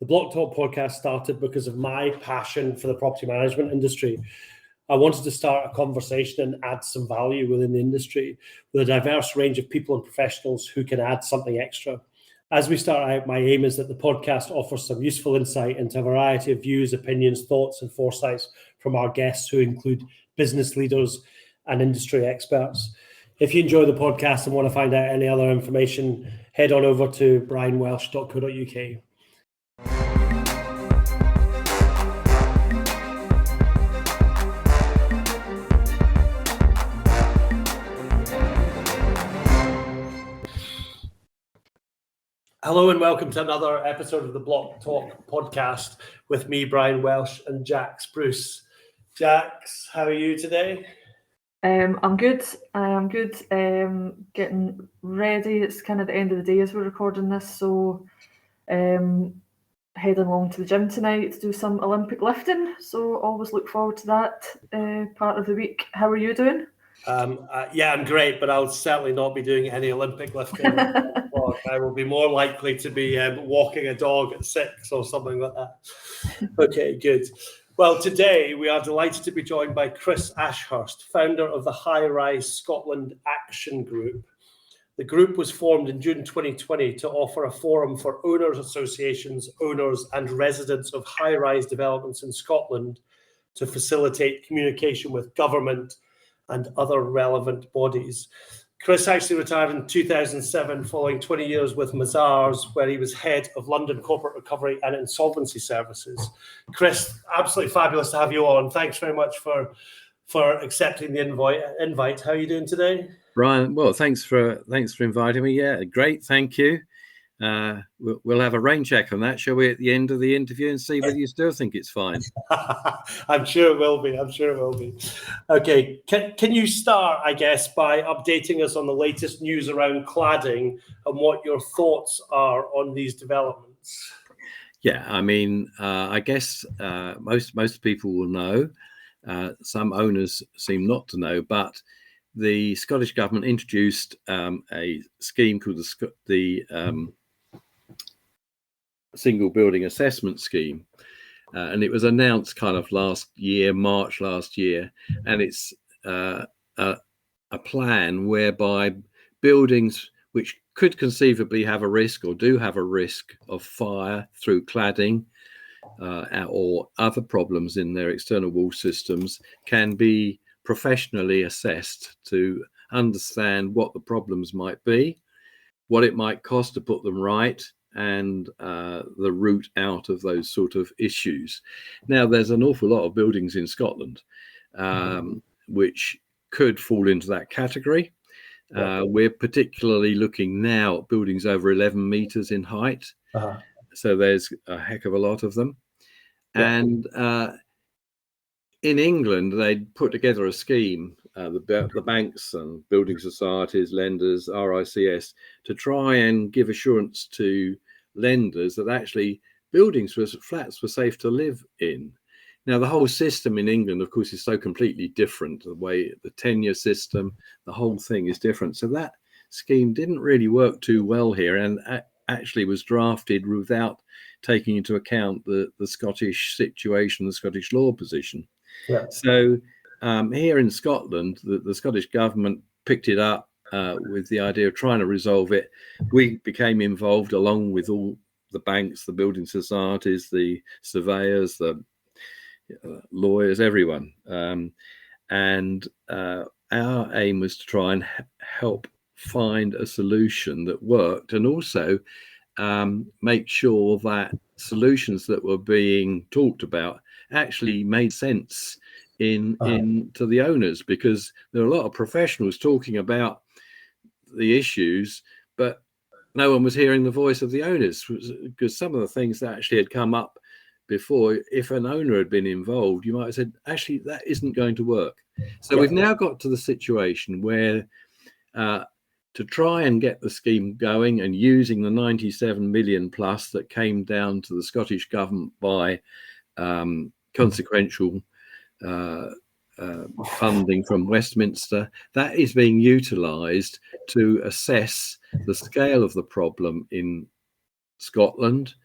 The Blocktalk podcast started because of my passion for the property management industry. I wanted to start a conversation and add some value within the industry with a diverse range of people and professionals who can add something extra. As we start out, my aim is that the podcast offers some useful insight into a variety of views, opinions, thoughts, and foresights from our guests, who include business leaders and industry experts. If you enjoy the podcast and want to find out any other information, head on over to brianwelsh.co.uk. Hello and welcome to another episode of the Blocktalk podcast with me, Brian Welsh, and Jax Bruce. Jax, how are you today? I'm good. I am good. Getting ready. It's kind of the end of the day as we're recording this, so heading along to the gym tonight to do some Olympic lifting. So always look forward to that part of the week. How are you doing? I'm great, but I'll certainly not be doing any Olympic lifting. I will be more likely to be walking a dog at 6 or something like that. Okay, good. Well, today we are delighted to be joined by Chris Ashurst, founder of the High-Rise Scotland Acton Group. The group was formed in June 2020 to offer a forum for owners associations, owners and residents of high-rise developments in Scotland to facilitate communication with government and other relevant bodies. Chris actually retired in 2007 following 20 years with Mazars, where he was head of London Corporate Recovery and Insolvency Services. Chris, absolutely fabulous to have you on. Thanks very much for accepting the invite. How are you doing today? Brian, well, thanks for inviting me. Yeah, great, thank you. We'll have a rain check on that, shall we, at the end of the interview, and see whether you still think it's fine. I'm sure it will be. Okay, can you start, I guess, by updating us on the latest news around cladding and what your thoughts are on these developments? Yeah, I mean, I guess most people will know. Some owners seem not to know, but the Scottish Government introduced a scheme called the Single Building Assessment Scheme, and it was announced kind of March last year, and it's a plan whereby buildings which could conceivably have a risk or do have a risk of fire through cladding or other problems in their external wall systems can be professionally assessed to understand what the problems might be, what it might cost to put them right, and the route out of those sort of issues. Now, there's an awful lot of buildings in Scotland which could fall into that category. We're particularly looking now at buildings over 11 metres in height. So there's a heck of a lot of them. And in England, they put together a scheme, the banks and building societies, lenders, RICS, to try and give assurance to lenders that actually flats were safe to live in. Now, the whole system in England, of course, is so completely different. The way the tenure system, the whole thing is different. So that scheme didn't really work too well here, and actually was drafted without taking into account the Scottish situation, the Scottish law position. Yeah. So here in Scotland, the Scottish Government picked it up with the idea of trying to resolve it. We became involved along with all the banks, the building societies, the surveyors, the lawyers, everyone. And our aim was to try and help find a solution that worked, and also make sure that solutions that were being talked about actually made sense to the owners, because there are a lot of professionals talking about the issues, but no one was hearing the voice of the owners, because some of the things that actually had come up before, if an owner had been involved, you might have said, actually, that isn't going to work. So we've now got to the situation where to try and get the scheme going, and using the 97 million plus that came down to the Scottish Government by consequential funding from Westminster, that is being utilised to assess the scale of the problem in Scotland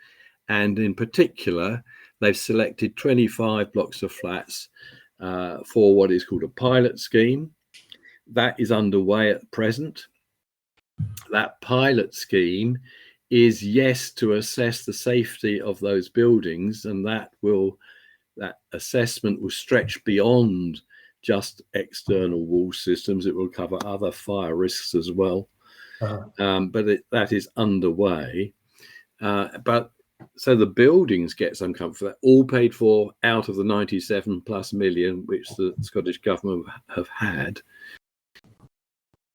and in particular, they've selected 25 blocks of flats for what is called a pilot scheme. That is underway at present. That pilot scheme is, yes, to assess the safety of those buildings, and that assessment will stretch beyond just external wall systems. It will cover other fire risks as well. But that is underway. But so the buildings get some comfort, all paid for out of the 97+ million which the Scottish Government have had.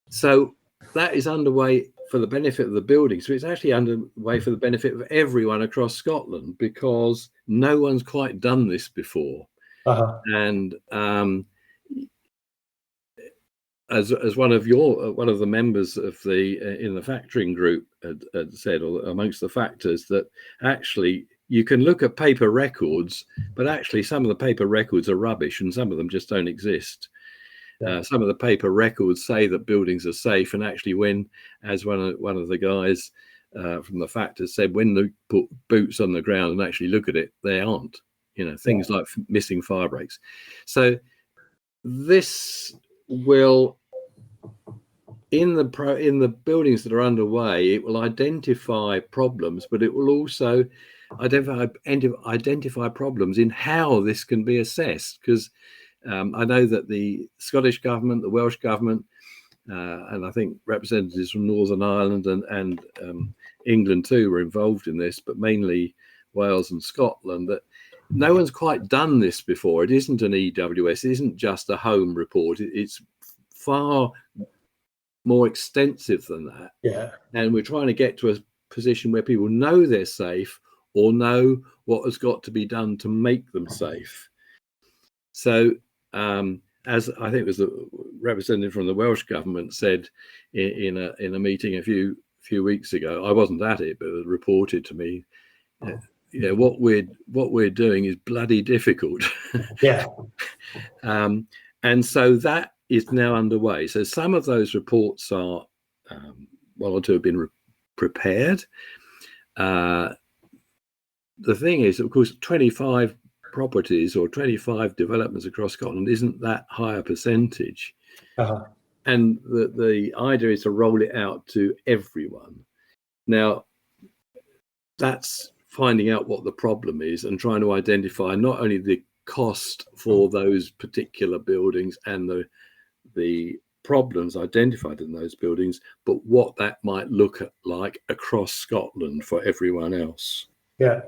So that is underway for the benefit of the buildings. So it's actually underway for the benefit of everyone across Scotland, because no one's quite done this before. And as one of the members of in the factoring group had said, or amongst the factors, that actually you can look at paper records, but actually some of the paper records are rubbish, and some of them just don't exist. Some of the paper records say that buildings are safe, and actually, when, as one of the guys from the factors said, when they put boots on the ground and actually look at it, they aren't. Things like missing fire breaks. So this will, in the buildings that are underway, it will identify problems, but it will also identify problems in how this can be assessed, because I know that the Scottish Government, the Welsh Government, and I think representatives from Northern Ireland and England too were involved in this, but mainly Wales and Scotland, that no one's quite done this before. It isn't an EWS, it isn't just a home report. It's far more extensive than that. Yeah. And we're trying to get to a position where people know they're safe, or know what has got to be done to make them safe. So, as I think it was the representative from the Welsh Government said in a meeting a few weeks ago, I wasn't at it, but it was reported to me. What we're doing is bloody difficult. Yeah. And so that is now underway. So some of those reports are one or two have been prepared. The thing is, of course, 25 properties or 25 developments across Scotland isn't that high a percentage. And the idea is to roll it out to everyone. Now, that's finding out what the problem is and trying to identify not only the cost for those particular buildings and the problems identified in those buildings, but what that might look like across Scotland for everyone else. Yeah.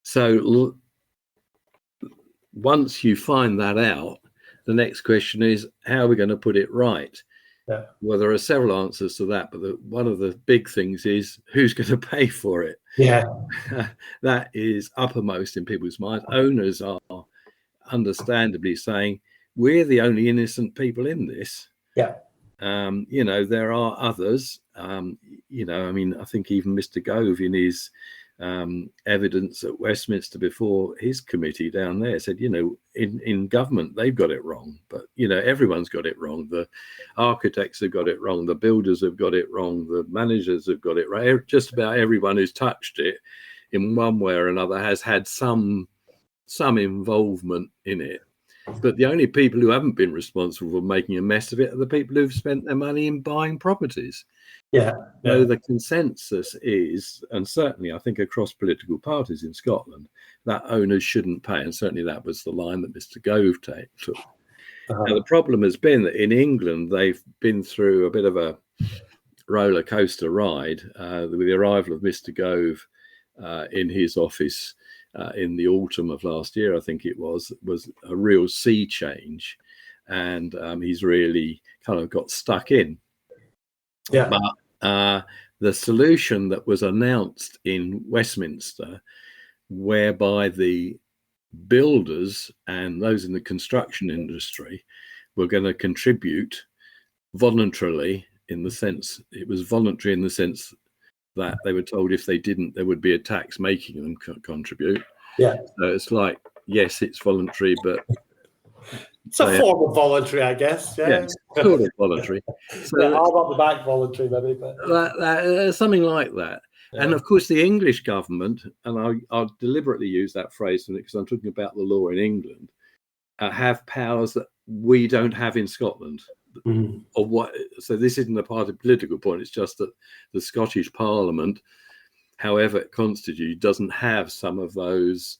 So once you find that out, the next question is, how are we going to put it right? Yeah. Well, there are several answers to that, but one of the big things is, who's going to pay for it? Yeah. That is uppermost in people's minds. Owners are understandably saying, we're the only innocent people in this. Yeah. There are others. I think even Mr. Gove in his evidence at Westminster before his committee down there said, in government they've got it wrong, but everyone's got it wrong. The architects have got it wrong, the builders have got it wrong, the managers have got it right. Just about everyone who's touched it in one way or another has had some involvement in it. But the only people who haven't been responsible for making a mess of it are the people who've spent their money in buying properties. Yeah. So the consensus is, and certainly I think across political parties in Scotland, that owners shouldn't pay. And certainly that was the line that Mr. Gove took. Now, the problem has been that in England, they've been through a bit of a roller coaster ride with the arrival of Mr. Gove in his office in the autumn of last year, I think it was a real sea change. And he's really kind of got stuck in. Yeah. But the solution that was announced in Westminster, whereby the builders and those in the construction industry were going to contribute voluntarily, in the sense it was voluntary in the sense that they were told if they didn't, there would be a tax making them contribute. Yeah. So it's like, yes, it's voluntary, but it's a form of voluntary, I guess. Yeah, it's sort of voluntary. So arm up the back voluntary, maybe. But something like that. And of course, the English government, and I'll deliberately use that phrase because I'm talking about the law in England, have powers that we don't have in Scotland. Mm. Or what? So this isn't a part of political point. It's just that the Scottish Parliament, however it constitutes, doesn't have some of those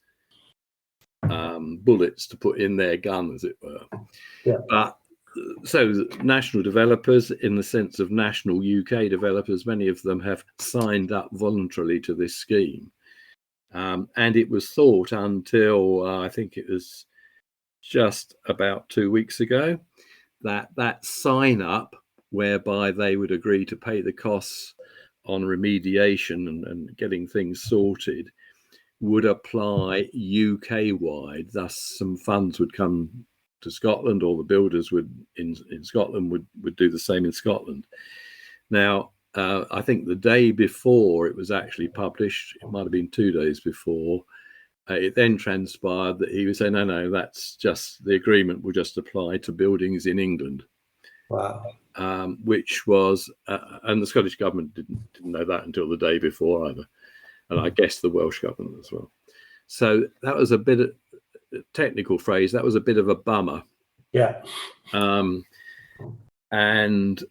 bullets to put in their gun, as it were. Yeah. But so national developers, in the sense of national UK developers, many of them have signed up voluntarily to this scheme. And it was thought until I think it was just about 2 weeks ago that sign up, whereby they would agree to pay the costs on remediation and getting things sorted, would apply UK wide. Thus, some funds would come to Scotland, or the builders would in Scotland would do the same in Scotland. Now, I think the day before it was actually published, it might have been 2 days before, it then transpired that he was saying, no, that's just, the agreement will just apply to buildings in England. Wow. Which was, and the Scottish government didn't know that until the day before either. And I guess the Welsh government as well. So that was a bit of technical phrase. That was a bit of a bummer. Yeah. And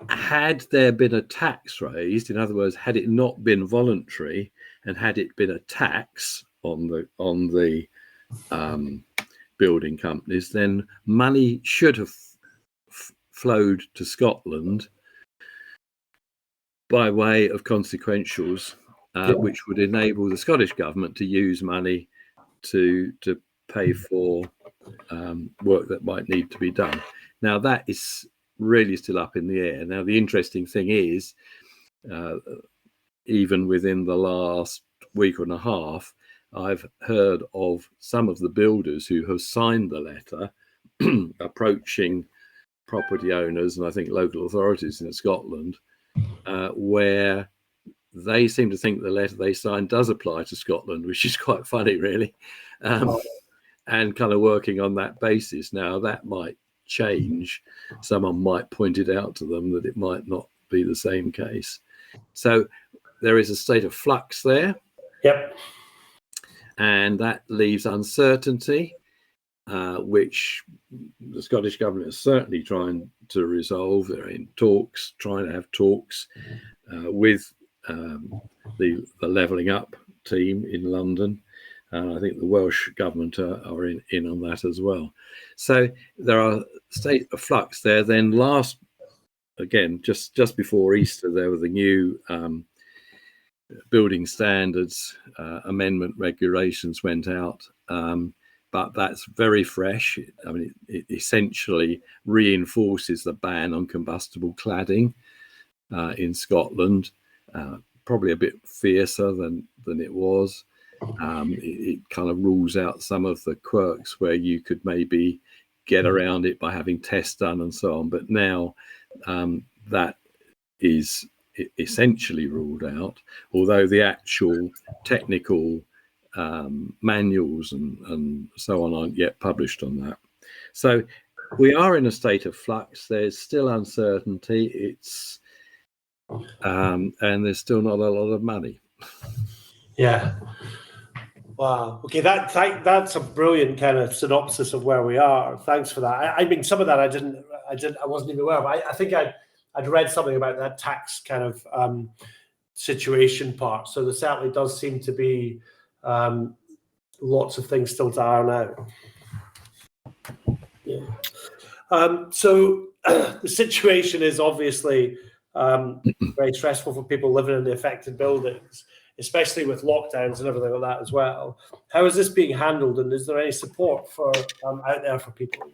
had there been a tax raised, in other words, had it not been voluntary and had it been a tax on the building companies, then money should have flowed to Scotland by way of consequentials, which would enable the Scottish government to use money to pay for work that might need to be done. Now, that is really still up in the air. Now, the interesting thing is, even within the last week and a half, I've heard of some of the builders who have signed the letter approaching property owners and I think local authorities in Scotland, where they seem to think the letter they signed does apply to Scotland, which is quite funny, really, and kind of working on that basis. Now, that might change. Someone might point it out to them that it might not be the same case. So there is a state of flux there. Yep. And that leaves uncertainty, which the Scottish government is certainly trying to resolve. They're in talks, trying to have talks with the levelling up team in London. I think the Welsh government are in on that as well. So there are state of flux there. Then just before Easter, there were the new building standards amendment regulations went out. But that's very fresh. I mean, it essentially reinforces the ban on combustible cladding in Scotland, probably a bit fiercer than it was. It kind of rules out some of the quirks where you could maybe get around it by having tests done and so on. But now that is essentially ruled out, although the actual technical manuals and so on aren't yet published on that. So we are in a state of flux. There's still uncertainty. And there's still not a lot of money. Yeah. Wow. Okay, that's a brilliant kind of synopsis of where we are. Thanks for that. I mean, some of that I wasn't even aware of. I think I'd read something about that tax kind of situation part. So there certainly does seem to be lots of things still to iron out. Yeah. So the situation is obviously very stressful for people living in the affected buildings, especially with lockdowns and everything like that as well. How is this being handled, and is there any support for out there for people?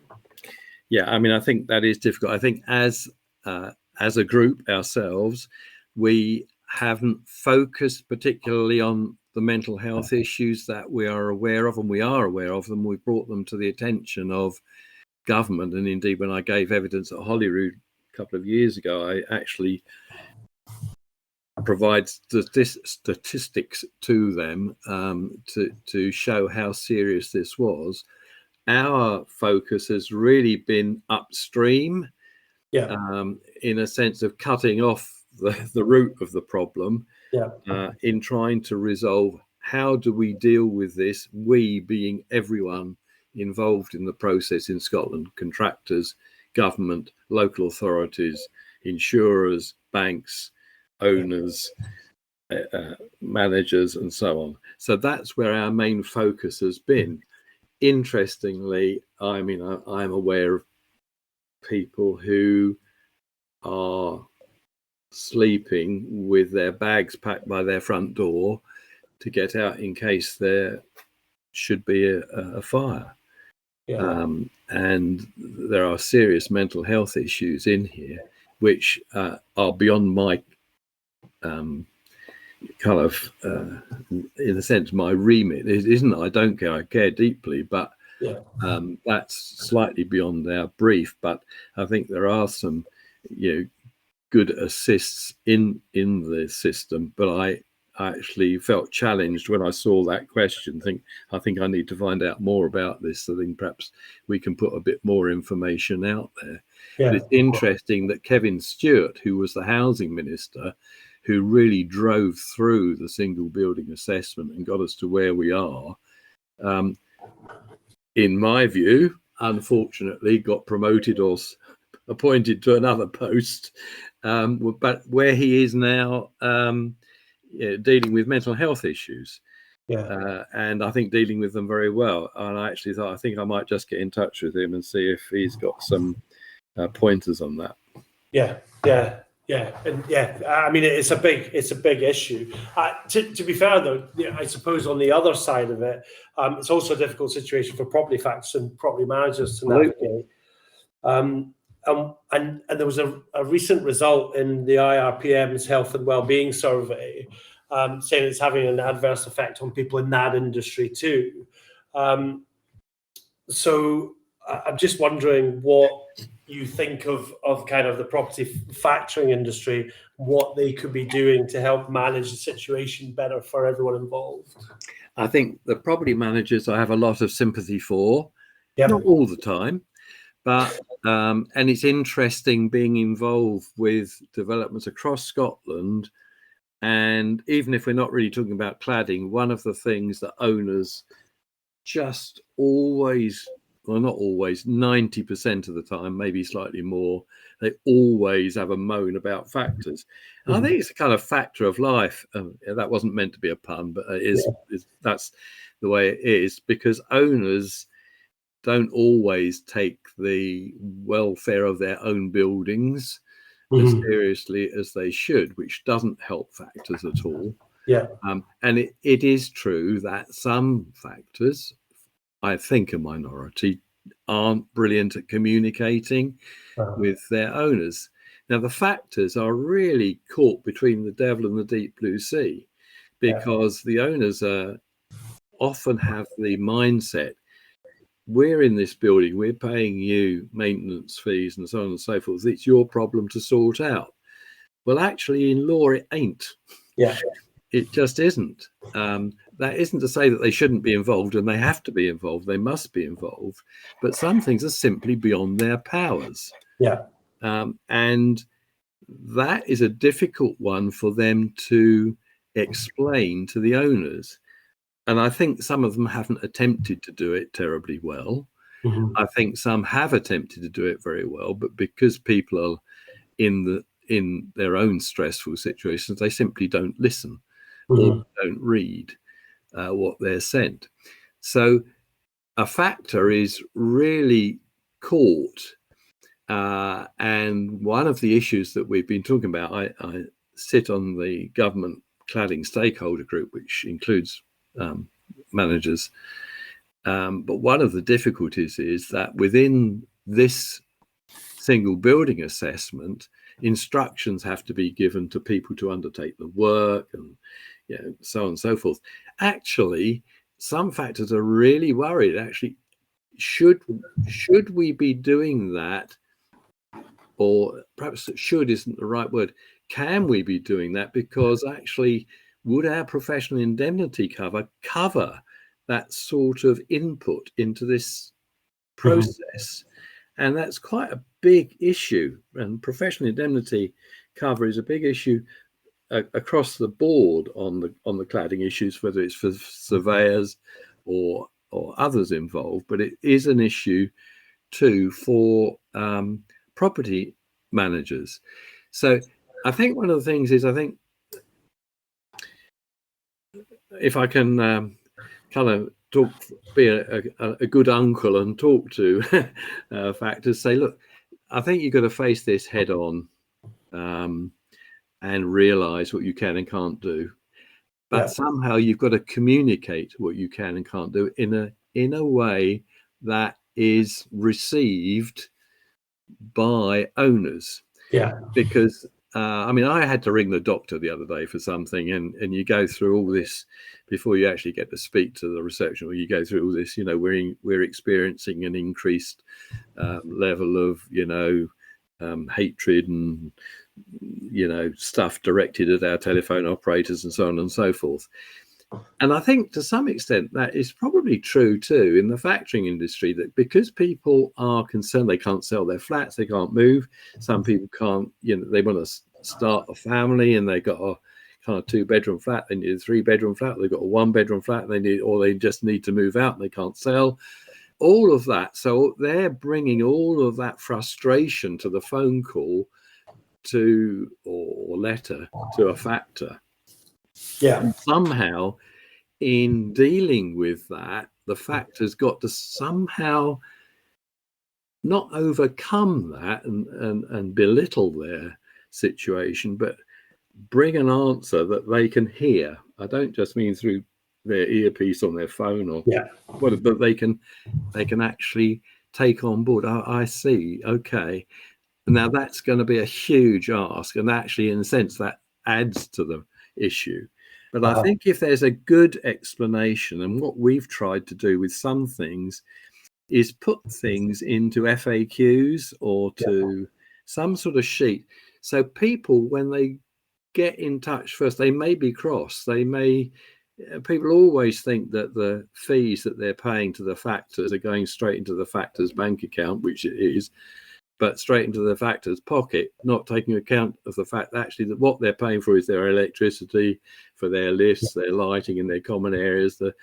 Yeah, I mean, I think that is difficult. I think as a group ourselves, we haven't focused particularly on the mental health issues that we are aware of, and we are aware of them. We've brought them to the attention of government, and indeed, when I gave evidence at Holyrood a couple of years ago, I actually provide statistics to them to show how serious this was. Our focus has really been upstream, in a sense of cutting off the root of the problem, Yeah. in trying to resolve how do we deal with this, we being everyone involved in the process in Scotland, contractors, government, local authorities, insurers, banks, owners, managers, and so on. So that's where our main focus has been. Interestingly, I mean, I'm aware of people who are sleeping with their bags packed by their front door to get out in case there should be a fire. Yeah. And there are serious mental health issues in here, which are beyond my kind of, in a sense, my remit. It isn't. I don't care. I care deeply, but that's slightly beyond our brief. But I think there are some, good assists in the system. But I actually felt challenged when I saw that question. I think I need to find out more about this. I think perhaps we can put a bit more information out there. Yeah. But it's interesting that Kevin Stewart, who was the housing minister, who really drove through the single building assessment and got us to where we are, in my view, unfortunately got promoted or appointed to another post, but where he is now dealing with mental health issues. And I think dealing with them very well. And I actually thought, I think I might just get in touch with him and see if he's got some pointers on that. Yeah. And I mean, it's a big issue. To be fair, though, I suppose on the other side of it, it's also a difficult situation for property facts and property managers to navigate. And there was a recent result in the IRPM's Health and Wellbeing Survey saying it's having an adverse effect on people in that industry too. So I'm just wondering what you think of kind of the property factoring industry, what they could be doing to help manage the situation better for everyone involved. I think the property managers I have a lot of sympathy for, not all the time, but and it's interesting being involved with developments across Scotland. And even if we're not really talking about cladding, one of the things that owners just always, well, not always, 90% of the time, maybe slightly more, they always have a moan about factors. I think it's a kind of factor of life. That wasn't meant to be a pun, but that's the way it is, because owners don't always take the welfare of their own buildings as seriously as they should, which doesn't help factors at all. And it is true that some factors, I think a minority, aren't brilliant at communicating with their owners. Now, the factors are really caught between the devil and the deep blue sea, because the owners often have the mindset, we're in this building, we're paying you maintenance fees and so on and so forth, it's your problem to sort out. Well, actually, in law, it ain't. It just isn't. That isn't to say that they shouldn't be involved, and they have to be involved. They must be involved. But some things are simply beyond their powers. And that is a difficult one for them to explain to the owners. And I think some of them haven't attempted to do it terribly well. I think some have attempted to do it very well, but because people are in their own stressful situations, they simply don't listen or don't read what they're sent. So a factor is really caught. And one of the issues that we've been talking about, I sit on the government cladding stakeholder group, which includes managers. But one of the difficulties is that within this single building assessment, instructions have to be given to people to undertake the work and so on and so forth. Actually, some factors are really worried. Actually, should we be doing that? Or perhaps should isn't the right word. Can we be doing that? Because actually, would our professional indemnity cover that sort of input into this process? And that's quite a big issue. And professional indemnity cover is a big issue across the board on the cladding issues, whether it's for surveyors or others involved, but it is an issue too for property managers. So I think one of the things is, I think if I can kind of be a good uncle and talk to factors, say, look, I think you've got to face this head on and realize what you can and can't do. But somehow you've got to communicate what you can and can't do in a way that is received by owners. Yeah. Because I mean, I had to ring the doctor the other day for something, and you go through all this before you actually get to speak to the reception, or you go through all this, we're experiencing an increased level of, hatred and, stuff directed at our telephone operators and so on and so forth. And I think to some extent that is probably true too in the factoring industry, that because people are concerned they can't sell their flats, they can't move. Some people can't, they want to start a family and they've got a kind of 2-bedroom flat, they need a 3-bedroom flat, they've got a 1-bedroom flat, they just need to move out and they can't sell. All of that. So they're bringing all of that frustration to the phone call or letter to a factor. Yeah. And somehow in dealing with that, the factor's got to somehow not overcome that and belittle their situation, but bring an answer that they can hear. I don't just mean through their earpiece on their phone but they can actually take on board. I see. Okay. Now that's going to be a huge ask, and actually in a sense that adds to the issue. But I think if there's a good explanation, and what we've tried to do with some things is put things into FAQs or to some sort of sheet. So people, when they get in touch first, they may be cross. People always think that the fees that they're paying to the factors are going straight into the factor's bank account, which it is, but straight into the factor's pocket, not taking account of the fact actually that what they're paying for is their electricity, for their lifts, their lighting in their common areas, the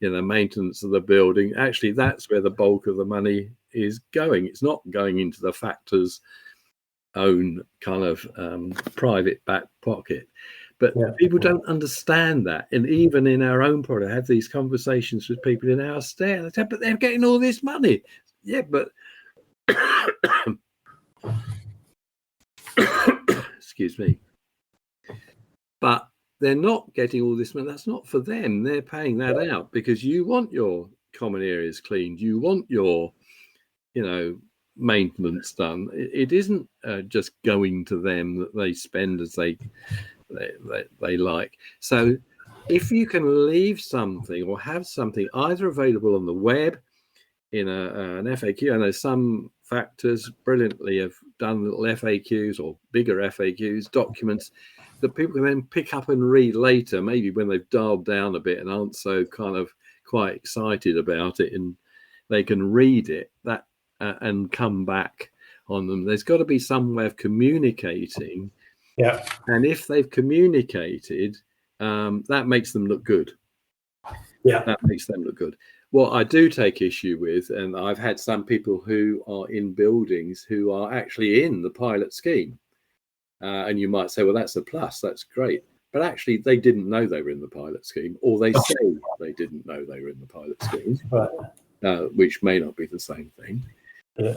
maintenance of the building. Actually, that's where the bulk of the money is going. It's not going into the factor's own kind of private back pocket. But people don't understand that. And even in our own product, I have these conversations with people in our stare. They say, but they're getting all this money. Yeah, but excuse me. But they're not getting all this money. That's not for them. They're paying that out because you want your common areas cleaned. You want your, maintenance done. It isn't just going to them that they spend as they like. So if you can leave something or have something either available on the web in an FAQ, I know some factors brilliantly have done little FAQs or bigger FAQs, documents that people can then pick up and read later, maybe when they've dialed down a bit and aren't so kind of quite excited about it, and they can read it and come back on them. There's got to be some way of communicating. Yeah. And if they've communicated, that makes them look good. Yeah. That makes them look good. What I do take issue with, and I've had some people who are in buildings who are actually in the pilot scheme. And you might say, well, that's a plus. That's great. But actually, they didn't know they were in the pilot scheme, or they say they didn't know they were in the pilot scheme, which may not be the same thing. Yeah.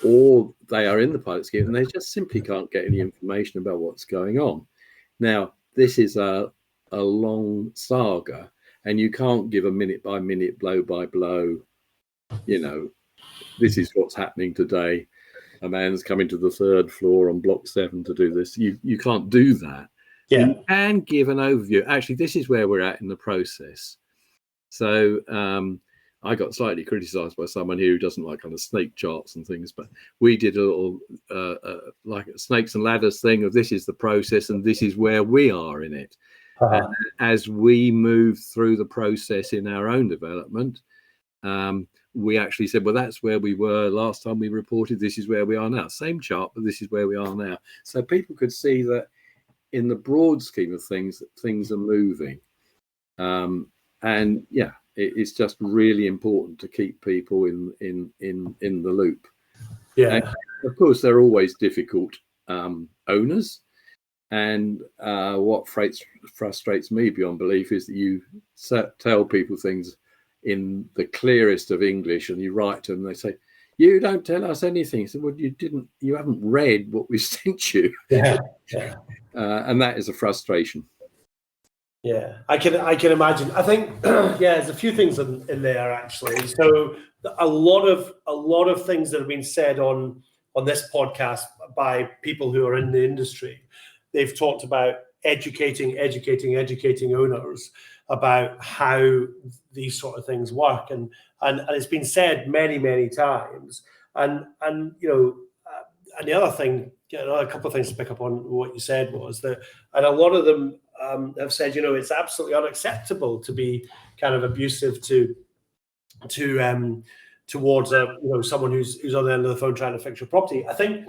Or they are in the pilot scheme and they just simply can't get any information about what's going on. Now, this is a long saga, and you can't give a minute by minute, blow by blow, this is what's happening today. A man's coming to the 3rd floor on block 7 to do this. You can't do that. Yeah. You can give an overview. Actually, this is where we're at in the process. So I got slightly criticised by someone here who doesn't like kind of snake charts and things, but we did a little like a snakes and ladders thing of this is the process and this is where we are in it. As we move through the process in our own development, we actually said, well, that's where we were last time we reported. This is where we are now. Same chart, but this is where we are now. So people could see that in the broad scheme of things, things are moving. And yeah, it's just really important to keep people in the loop. Yeah. And of course, they're always difficult owners. And what frustrates me beyond belief is that you tell people things in the clearest of English, and you write to them, and they say, "You don't tell us anything." So, well, you haven't read what we sent you. Yeah. And that is a frustration. Yeah, I can imagine. I think there's a few things in there actually. So a lot of things that have been said on this podcast by people who are in the industry. They've talked about educating owners about how these sort of things work, and it's been said many times. And and the other thing, a couple of things to pick up on what you said was that, and a lot of them have said, it's absolutely unacceptable to be kind of abusive towards someone who's on the end of the phone trying to fix your property. I think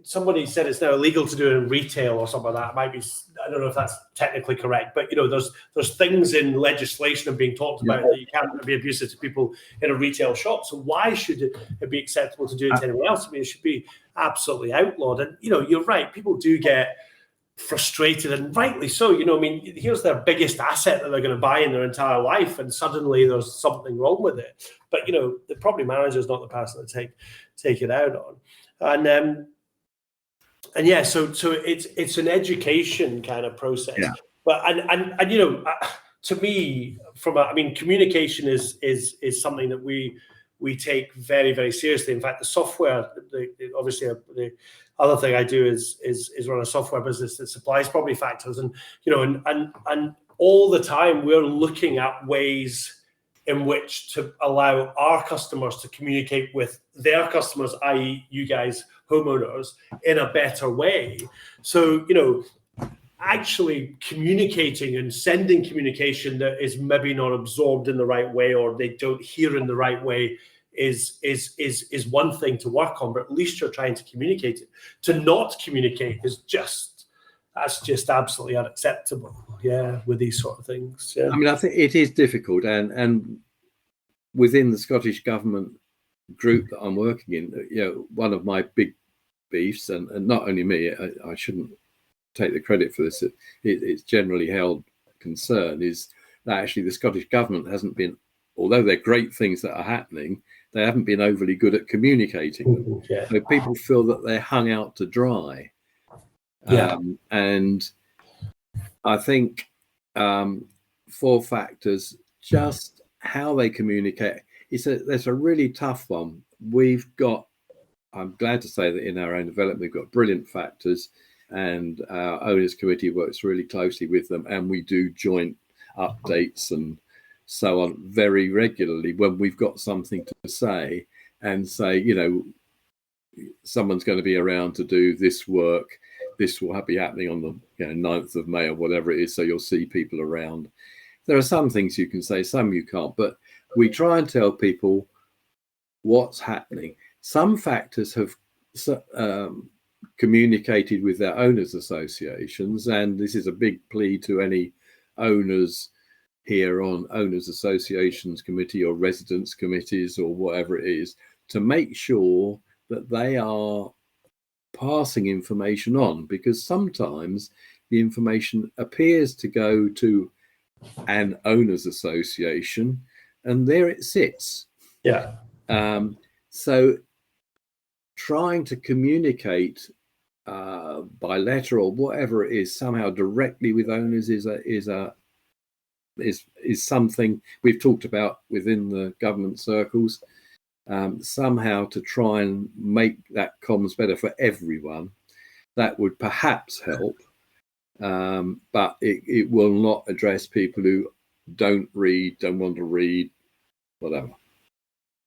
somebody said it's now illegal to do it in retail or something like that. It might be, I don't know if that's technically correct, but there's things in legislation being talked about that you can't be abusive to people in a retail shop. So why should it be acceptable to do it to anyone else? I mean, it should be absolutely outlawed. And you're right, people do get frustrated, and rightly so. Here's their biggest asset that they're going to buy in their entire life, and suddenly there's something wrong with it. But the property manager is not the person to take it out on. And yeah, so it's an education kind of process. Yeah. But and to me, communication is something that we take very, very seriously. In fact, the software, obviously the other thing I do is run a software business that supplies property factors, and and all the time we're looking at ways in which to allow our customers to communicate with their customers, i.e. you guys, homeowners, in a better way. So, actually communicating and sending communication that is maybe not absorbed in the right way, or they don't hear in the right way, is one thing to work on, but at least you're trying to communicate it. To not communicate is just absolutely unacceptable. Yeah, with these sort of things. Yeah. I think it is difficult, and within the Scottish Government group that I'm working in, one of my big beefs, and not only me, I shouldn't take the credit for this, it's generally held concern, is that actually the Scottish Government hasn't been, although they're great things that are happening, they haven't been overly good at communicating them. Yeah. So people feel that they're hung out to dry. Yeah. And I think 4 factors, just how they communicate, that's a really tough one. I'm glad to say that in our own development, we've got brilliant factors, and our owners committee works really closely with them, and we do joint updates and so on very regularly when we've got something to say, and say, someone's going to be around to do this work. This will be happening on the 9th of May or whatever it is, so you'll see people around. There are some things you can say, some you can't, but we try and tell people what's happening. Some factors have communicated with their owners associations, and this is a big plea to any owners here on owners associations committee or residents committees or whatever it is, to make sure that they are passing information on, because sometimes the information appears to go to an owners association and there it sits. Yeah. So trying to communicate by letter or whatever it is somehow directly with owners is something we've talked about within the government circles, somehow to try and make that comms better for everyone. That would perhaps help, but it will not address people who don't want to read, whatever.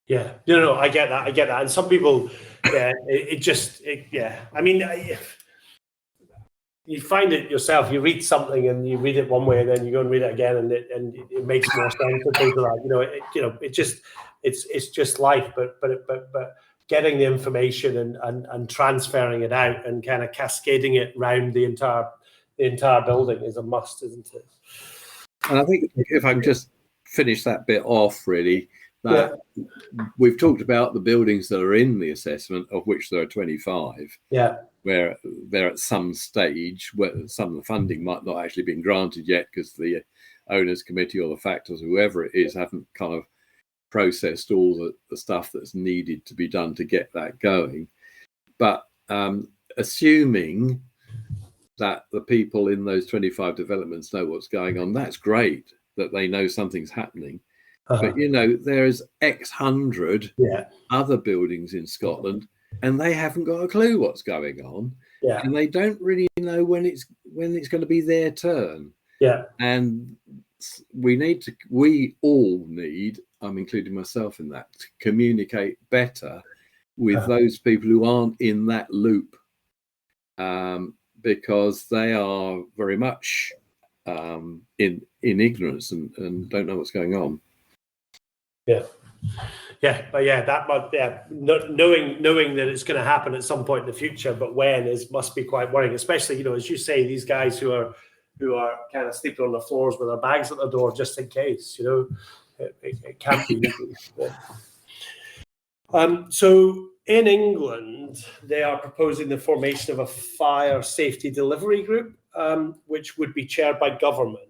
Yeah, no, I get that. And some people, yeah, I mean, you find it yourself. You read something and you read it one way, and then you go and read it again, and it makes more sense and things like that. It's just life. But getting the information and transferring it out and kind of cascading it around the entire building is a must, isn't it? And I think if I can just finish that bit off, really, that we've talked about the buildings that are in the assessment, of which there are 25. Yeah. Where they're at some stage where some of the funding might not actually been granted yet because the owners committee or the factors, whoever it is, haven't kind of processed all the stuff that's needed to be done to get that going. But assuming that the people in those 25 developments know what's going on, that's great that they know something's happening. But there's X hundred other buildings in Scotland, and they haven't got a clue what's going on, and they don't really know when it's going to be their turn. And we all need, I'm including myself in that, to communicate better with those people who aren't in that loop, because they are very much in ignorance and don't know what's going on. Knowing that it's going to happen at some point in the future, but when must be quite worrying, especially as you say, these guys who are kind of sleeping on the floors with their bags at the door just in case. It can't be easy. So in England, they are proposing the formation of a fire safety delivery group, which would be chaired by government.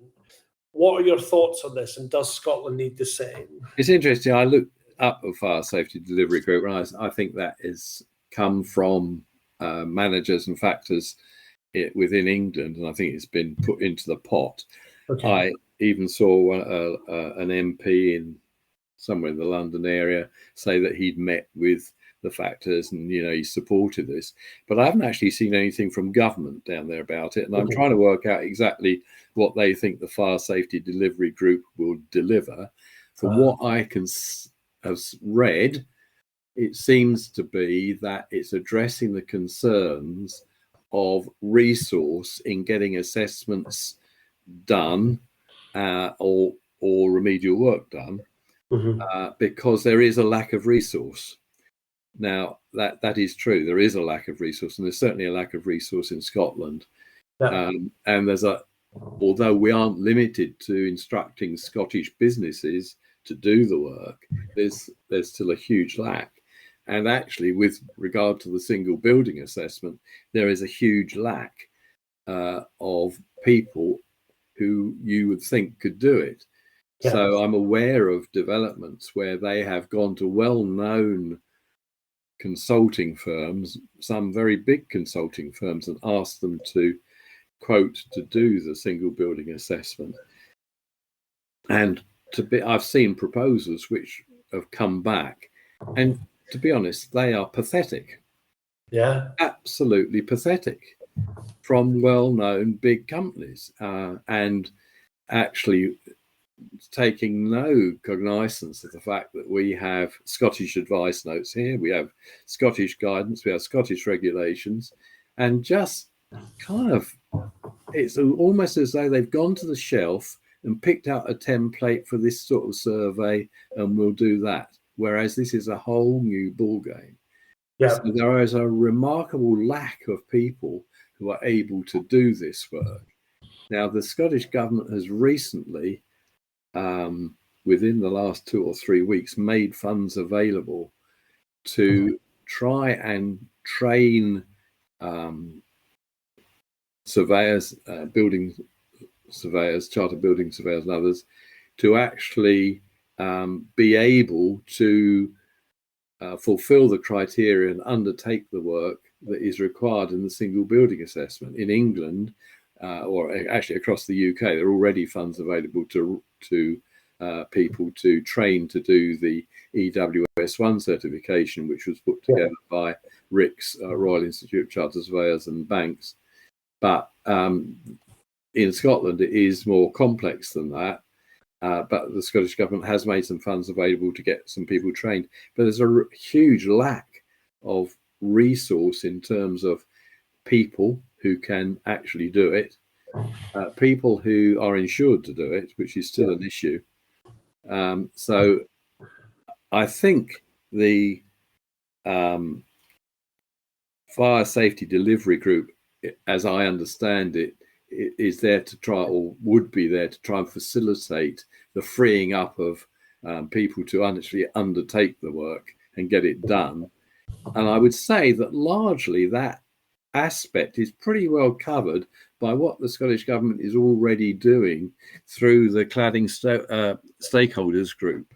What are your thoughts on this, and does Scotland need the same? It's interesting. I looked up a fire safety delivery group, and I think that has come from managers and factors within England, and I think it's been put into the pot. I even saw an MP in somewhere in the London area say that he'd met with the factors and he supported this, but I haven't actually seen anything from government down there about it, and I'm trying to work out exactly what they think the fire safety delivery group will deliver. From what I can have read, it seems to be that it's addressing the concerns of resource in getting assessments done or remedial work done, because there is a lack of resource. Now, that is true. There is a lack of resource, and there's certainly a lack of resource in Scotland. And there's although we aren't limited to instructing Scottish businesses to do the work, there's still a huge lack. And actually, with regard to the single building assessment, there is a huge lack of people who you would think could do it. So I'm aware of developments where they have gone to well-known consulting firms, some very big consulting firms, and asked them to quote to do the single building assessment. And I've seen proposals which have come back, and to be honest, they are pathetic. Absolutely pathetic, from well-known big companies, and actually taking no cognizance of the fact that we have Scottish advice notes here, we have Scottish guidance, we have Scottish regulations, and just kind of, it's almost as though they've gone to the shelf and picked out a template for this sort of survey, and we'll do that. Whereas this is a whole new ballgame. So there is a remarkable lack of people who are able to do this work. Now, the Scottish government has recently, within the last 2 or 3 weeks, made funds available to try and train surveyors, building surveyors, chartered building surveyors and others, to actually be able to fulfill the criteria and undertake the work that is required in the single building assessment. In England, or actually across the UK, there are already funds available to people to train to do the EWS1 certification, which was put together by RICS, Royal Institute of Chartered Surveyors and Banks. But in Scotland, it is more complex than that. But the Scottish government has made some funds available to get some people trained. But there's a huge lack of resource in terms of people who can actually do it, people who are insured to do it, which is still an issue. So I think the fire safety delivery group, as I understand it, is there to try, or would be there to try and facilitate the freeing up of people to actually undertake the work and get it done. And I would say that largely that aspect is pretty well covered by what the Scottish Government is already doing through the cladding stakeholders group,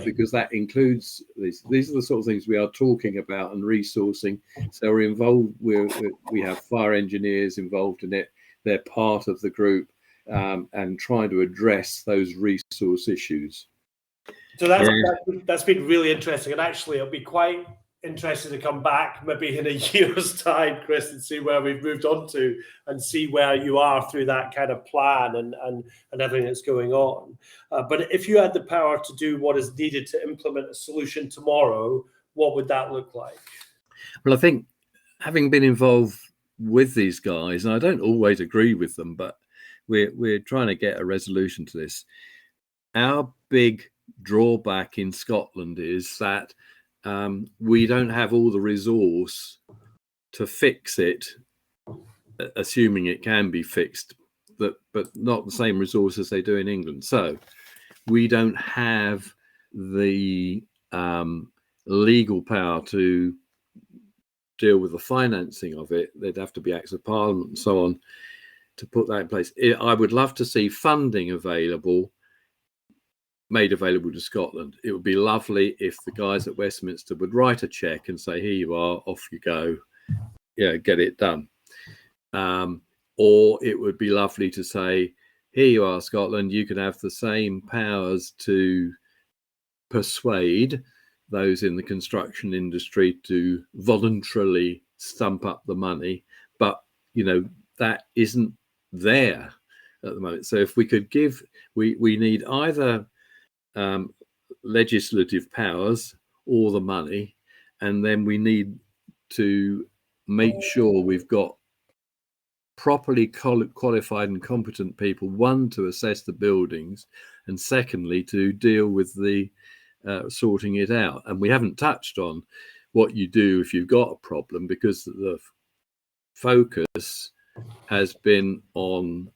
because that includes these are the sort of things we are talking about and resourcing. So we're involved. We have fire engineers involved in it. They're part of the group and trying to address those resource issues. So that's been really interesting, and actually it'll be quite interesting to come back maybe in a year's time, Chris, and see where we've moved on to, and see where you are through that kind of plan and everything that's going on. But if you had the power to do what is needed to implement a solution tomorrow, what would that look like? Well, I think having been involved with these guys, and I don't always agree with them, but we're trying to get a resolution to this. Our big drawback in Scotland is that we don't have all the resource to fix it, assuming it can be fixed, but not the same resource as they do in England. So we don't have the legal power to deal with the financing of it. There'd have to be acts of parliament and so on to put that in place. I would love to see funding made available to Scotland. It would be lovely if the guys at Westminster would write a check and say, here you are, off you go, get it done. Or it would be lovely to say, here you are, Scotland, you can have the same powers to persuade those in the construction industry to voluntarily stump up the money, but that isn't there at the moment. So if we could we need either legislative powers or the money, and then we need to make sure we've got properly qualified and competent people, one, to assess the buildings, and secondly, to deal with the sorting it out. And we haven't touched on what you do if you've got a problem, because the focus has been on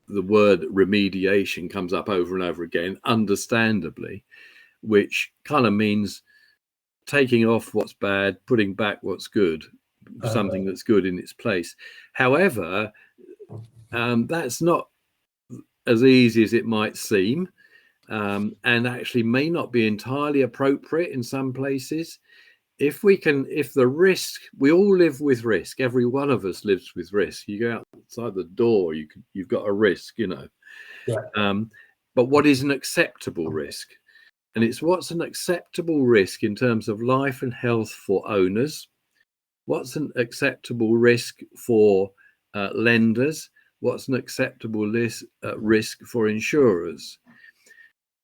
the word remediation comes up over and over again, understandably, which kind of means taking off what's bad, putting back what's good, something that's good in its place. However, that's not as easy as it might seem, and actually may not be entirely appropriate in some places. If the risk, we all live with risk. Every one of us lives with risk. You go outside the door, you've got a risk, Yeah. But what is an acceptable risk? And it's what's an acceptable risk in terms of life and health for owners. What's an acceptable risk for lenders? What's an acceptable risk for insurers?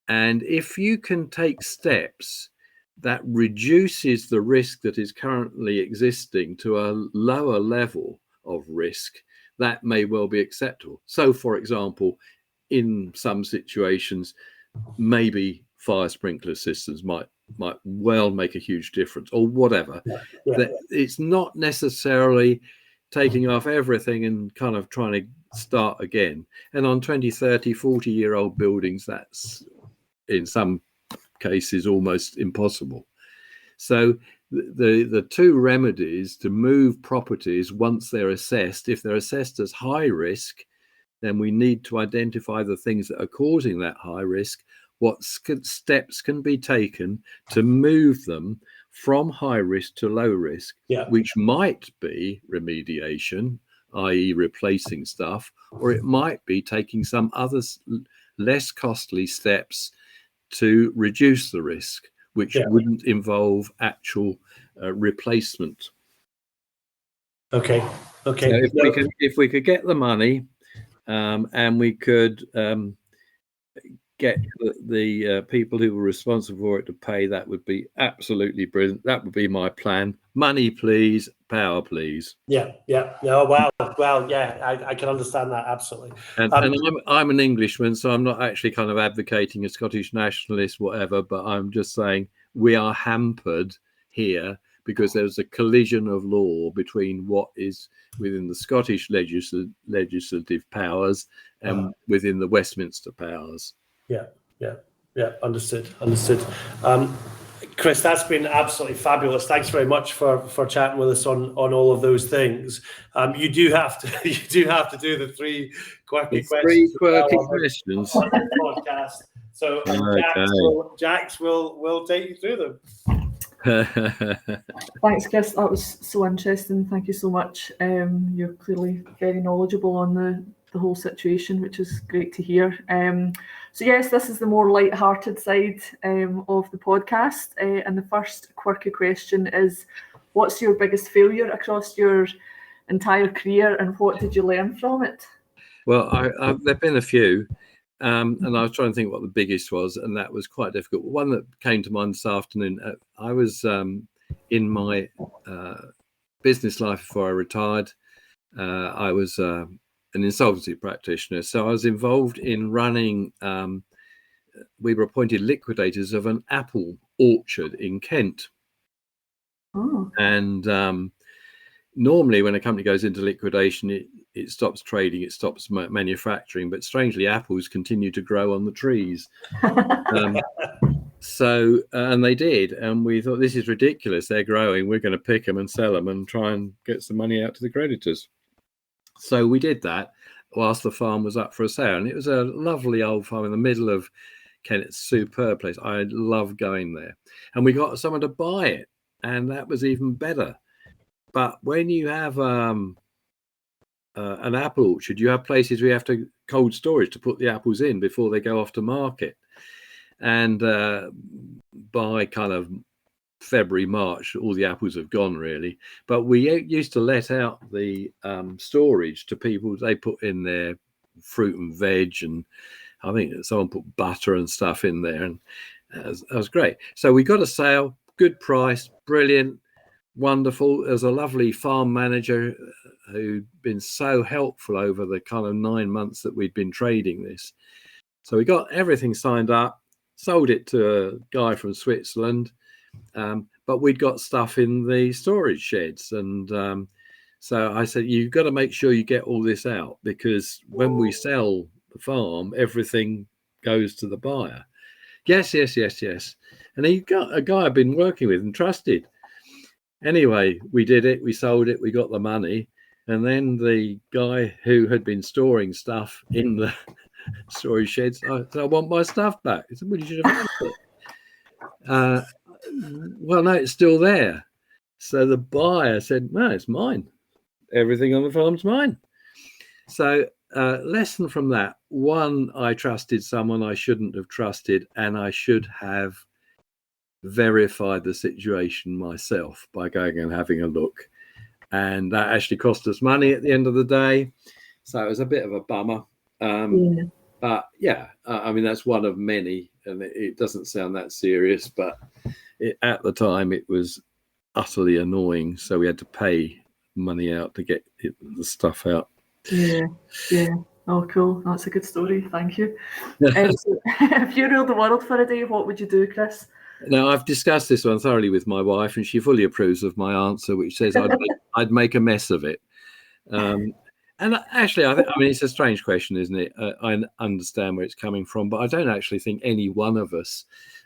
And if you can take steps that reduces the risk that is currently existing to a lower level of risk, that may well be acceptable. So, for example, in some situations, maybe fire sprinkler systems might well make a huge difference, or whatever. Yeah. It's not necessarily taking off everything and kind of trying to start again. And on 20, 30, 40-year-old buildings, that's in some cases almost impossible. So the two remedies to move properties once they're assessed, if they're assessed as high risk, then we need to identify the things that are causing that high risk, what steps can be taken to move them from high risk to low risk, which might be remediation, i.e. replacing stuff, or it might be taking some other less costly steps to reduce the risk, which wouldn't involve actual replacement. Okay. So if we could get the money and we could get the people who were responsible for it to pay, that would be absolutely brilliant. That would be my plan. Money, please. Power, please. Yeah. No, wow. Yeah, I can understand that absolutely. And I'm an Englishman, so I'm not actually kind of advocating a Scottish nationalist, whatever. But I'm just saying we are hampered here because there's a collision of law between what is within the Scottish legislative powers and within the Westminster powers. Yeah. Understood. Chris, that's been absolutely fabulous. Thanks very much for chatting with us on all of those things. You do have to do the three quirky questions. Questions. On the podcast. So Jax will take you through them. Thanks, Chris. That was so interesting. Thank you so much. You're clearly very knowledgeable on the whole situation, which is great to hear. So yes, this is the more light-hearted side of the podcast. And the first quirky question is, what's your biggest failure across your entire career, and what did you learn from it? Well, there've been a few. And I was trying to think what the biggest was, and that was quite difficult. One that came to mind this afternoon, I was in my business life before I retired. I was an insolvency practitioner, so I was involved in running, we were appointed liquidators of an apple orchard in Kent. Oh. And normally when a company goes into liquidation, it stops trading, it stops manufacturing, but strangely apples continue to grow on the trees. And they did, and we thought, this is ridiculous, they're growing, we're going to pick them and sell them and try and get some money out to the creditors. So we did that whilst the farm was up for a sale, and it was a lovely old farm in the middle of Kent. It's a superb place. I love going there, and we got someone to buy it, and that was even better. But when you have an apple orchard, you have places where you have to cold storage to put the apples in before they go off to market. And by kind of February, March, all the apples have gone really. But we used to let out the storage to people. They put in their fruit and veg, and I think someone put butter and stuff in there, and that was great. So we got a sale, good price, brilliant. Wonderful. There's a lovely farm manager who'd been so helpful over the kind of 9 months that we'd been trading this. So we got everything signed up, sold it to a guy from Switzerland, but we'd got stuff in the storage sheds. And so I said, you've got to make sure you get all this out, because when we sell the farm, everything goes to the buyer. Yes. And he got a guy I've been working with and trusted. Anyway, we did it, we sold it, we got the money, and then the guy who had been storing stuff in the storage sheds, I said, I want my stuff back. He said, well, you should have had it. Well, no, it's still there. So the buyer said, no, it's mine. Everything on the farm's mine. So lesson from that, one, I trusted someone I shouldn't have trusted, and I should have verified the situation myself by going and having a look, and that actually cost us money at the end of the day, so it was a bit of a bummer. But yeah, I mean, that's one of many, and it doesn't sound that serious, but at the time it was utterly annoying, so we had to pay money out to get the stuff out. Yeah. Oh, cool. That's a good story. Thank you. So if you ruled the world for a day, what would you do, Chris? Now, I've discussed this one thoroughly with my wife, and she fully approves of my answer, which says I'd make a mess of it. And actually, I mean, it's a strange question, isn't it? I understand where it's coming from, but I don't actually think any one of us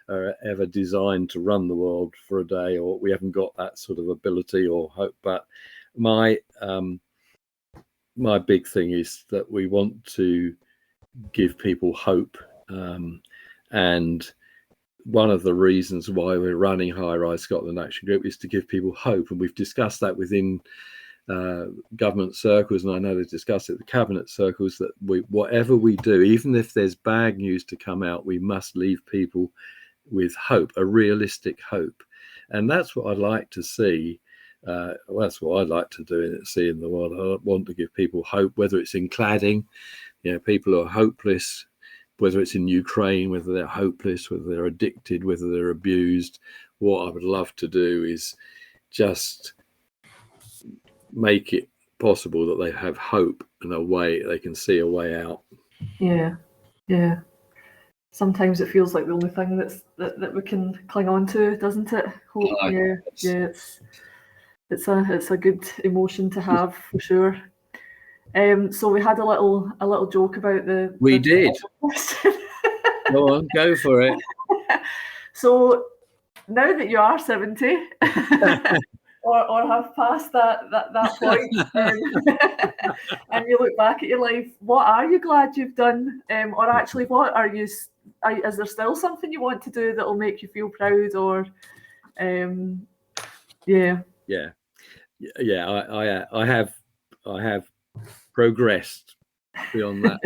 are ever designed to run the world for a day, or we haven't got that sort of ability or hope. But my big thing is that we want to give people hope, and one of the reasons why we're running High-Rise Scotland Acton Group is to give people hope. And we've discussed that within government circles, and I know they've discussed it in the cabinet circles, that whatever we do, even if there's bad news to come out, we must leave people with hope, a realistic hope. And that's what I'd like to see. That's what I'd like to see in the world. I want to give people hope, whether it's in cladding, people are hopeless, whether it's in Ukraine, whether they're hopeless, whether they're addicted, whether they're abused. What I would love to do is just make it possible that they have hope and a way, they can see a way out. Yeah. Sometimes it feels like the only thing that we can cling on to, doesn't it? Hope. It's a good emotion to have for sure. So we had a little joke about the. We did. Go on, go for it. So now that you are 70, or have passed that point, and you look back at your life, what are you glad you've done? Or actually, what are you? Is there still something you want to do that will make you feel proud? Or, I have progressed beyond that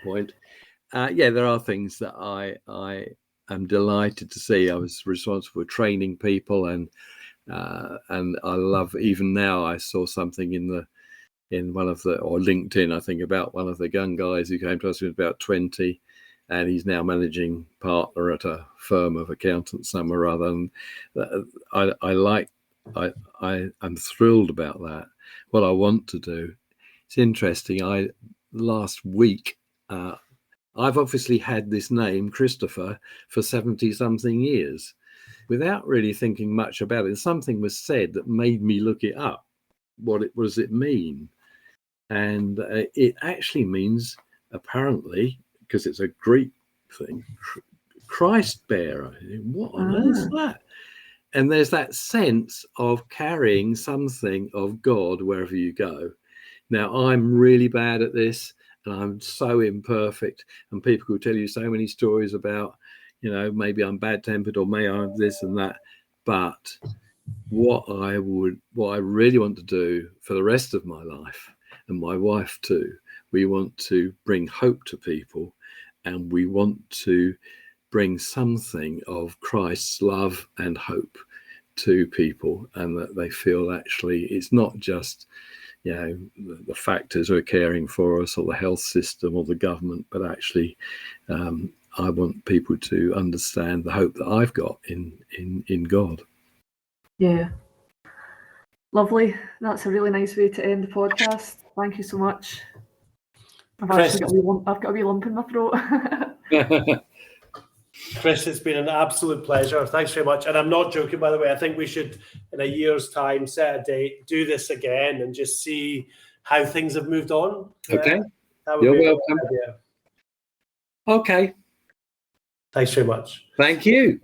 point. There are things that I am delighted to see. I was responsible for training people, and I love, even now I saw something in one of the, or LinkedIn, I think, about one of the young guys who came to us, who was about 20, and he's now managing partner at a firm of accountants somewhere or other. And I'm thrilled about that. What I want to do, it's interesting. Last week, I've obviously had this name Christopher for 70 something years without really thinking much about it. Something was said that made me look it up. What does it mean? And it actually means, apparently, because it's a Greek thing, Christ bearer. What on earth is that? And there's that sense of carrying something of God wherever you go. Now, I'm really bad at this, and I'm so imperfect, and people will tell you so many stories about, maybe I'm bad-tempered, or may I have this and that. But what I really want to do for the rest of my life, and my wife too, we want to bring hope to people, and we want to bring something of Christ's love and hope to people, and that they feel actually it's not just the factors who are caring for us, or the health system, or the government, but actually I want people to understand the hope that I've got in God. Yeah. Lovely. That's a really nice way to end the podcast. Thank you so much. I've got a wee lump in my throat. Chris, it's been an absolute pleasure. Thanks very much. And I'm not joking, by the way. I think we should, in a year's time, set a date, do this again, and just see how things have moved on. Okay. You're welcome. Okay. Thanks very much. Thank you.